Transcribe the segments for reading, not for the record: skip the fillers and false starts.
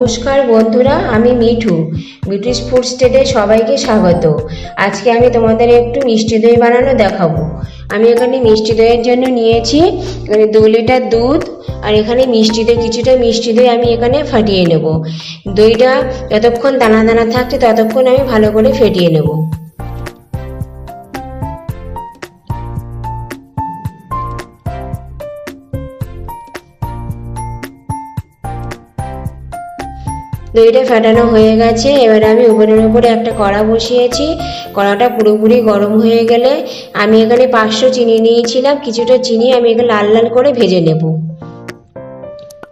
নমস্কার বন্ধুরা, আমি মিঠুস ফুড স্টেটে সবাইকে স্বাগত। আজকে আমি তোমাদের একটু মিষ্টি দই বানানো দেখাবো। আমি এখানে মিষ্টি দইয়ের জন্য নিয়েছি 2 লিটার দুধ, আর এখানে কিছুটা মিষ্টি দই আমি এখানে ফাটিয়ে নেব। দইটা যতক্ষণ দানা দানা থাকছে ততক্ষণ আমি ভালো করে ফেটিয়ে নেব। দইটা ফাটানো হয়ে গেছে। এবার আমি ওভেনের উপরে একটা কড়া বসিয়েছি। কড়াটা পুরোপুরি গরম হয়ে গেলে আমি এখানে 500 চিনি নিয়েছিলাম। কিছুটা চিনি আমি এখানে লাল লাল করে ভেজে নেব।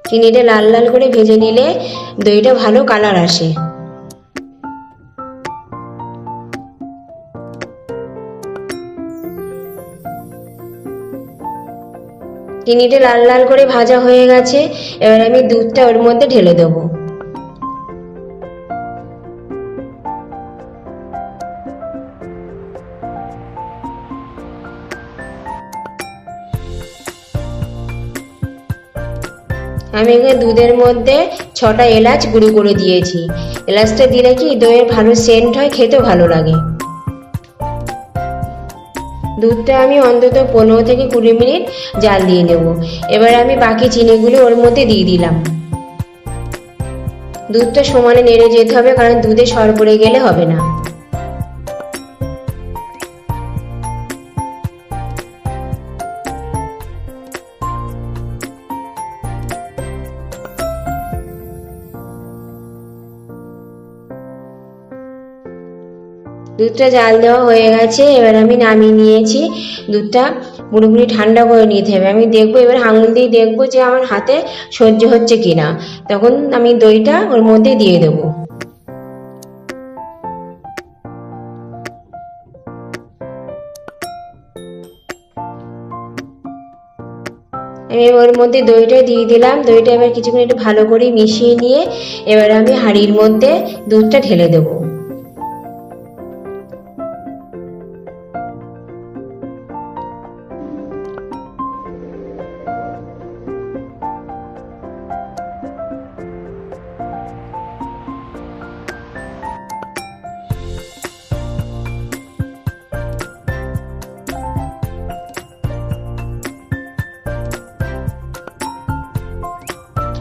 চিনিটা লাল লাল করে ভেজে নিলে দইটা ভালো কালার আসে। চিনিটা লাল লাল করে ভাজা হয়ে গেছে। এবার আমি দুধটা ওর মধ্যে ঢেলে দেবো। আমি এখানে দুধের মধ্যে 6টা এলাচ গুঁড়ো করে দিয়েছি। এলাচটা দিলে কি দইয়ের ভালো সেন্ট হয়, খেতেও ভালো লাগে। দুধটা আমি অন্তত 15 থেকে 20 মিনিট জাল দিয়ে নেব। এবার আমি বাকি চিনিগুলো ওর মধ্যে দিয়ে দিলাম। দুধটা সমানে নেড়ে যেতে হবে, কারণ দুধে সর পড়ে গেলে হবে না। দুধটা জাল দেওয়া হয়ে গেছে। এবার আমি নামিয়ে নিয়েছি। দুধটা পুরোপুরি ঠান্ডা করে নিতে হবে। আমি দেখবো, এবার আঙুল দিয়ে দেখবো যে আমার হাতে সহ্য হচ্ছে কিনা। তখন আমি দইটা ওর মধ্যে দিয়ে দেবো। আমি ওর মধ্যে দইটা দিয়ে দিলাম। দইটা এবার কিছুক্ষণ একটু ভালো করে মিশিয়ে নিয়ে এবার আমি হাঁড়ির মধ্যে দুধটা ঢেলে দেবো।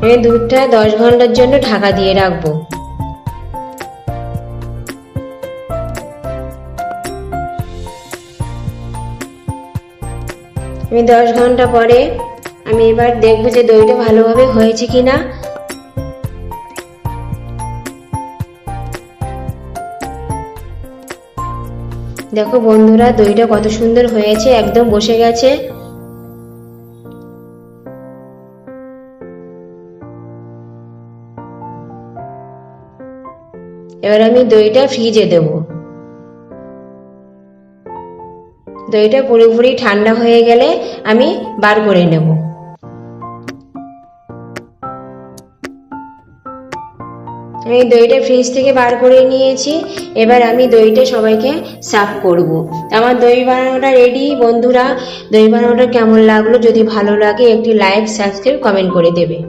আমি দুধটা 10 ঘন্টার জন্য ঢাকা দিয়ে রাখবো। আমি 10 ঘন্টা পরে আমি এবার দেখবো যে দইটা ভালোভাবে হয়েছে কিনা। দেখো বন্ধুরা, দইটা কত সুন্দর হয়েছে, একদম বসে গেছে। এবার আমি দইটা ফ্রিজে দেব। দইটা পুরোপুরি ঠান্ডা হয়ে গেলে আমি বার করে নেব। আমি দইটা ফ্রিজ থেকে বার করে নিয়েছি। এবার আমি দইটা সবাইকে সার্ভ করব। আমার দই বানানোটা রেডি। বন্ধুরা, দই বানানোটা কেমন লাগলো? যদি ভালো লাগে একটি লাইক, সাবস্ক্রাইব, কমেন্ট করে দেবে।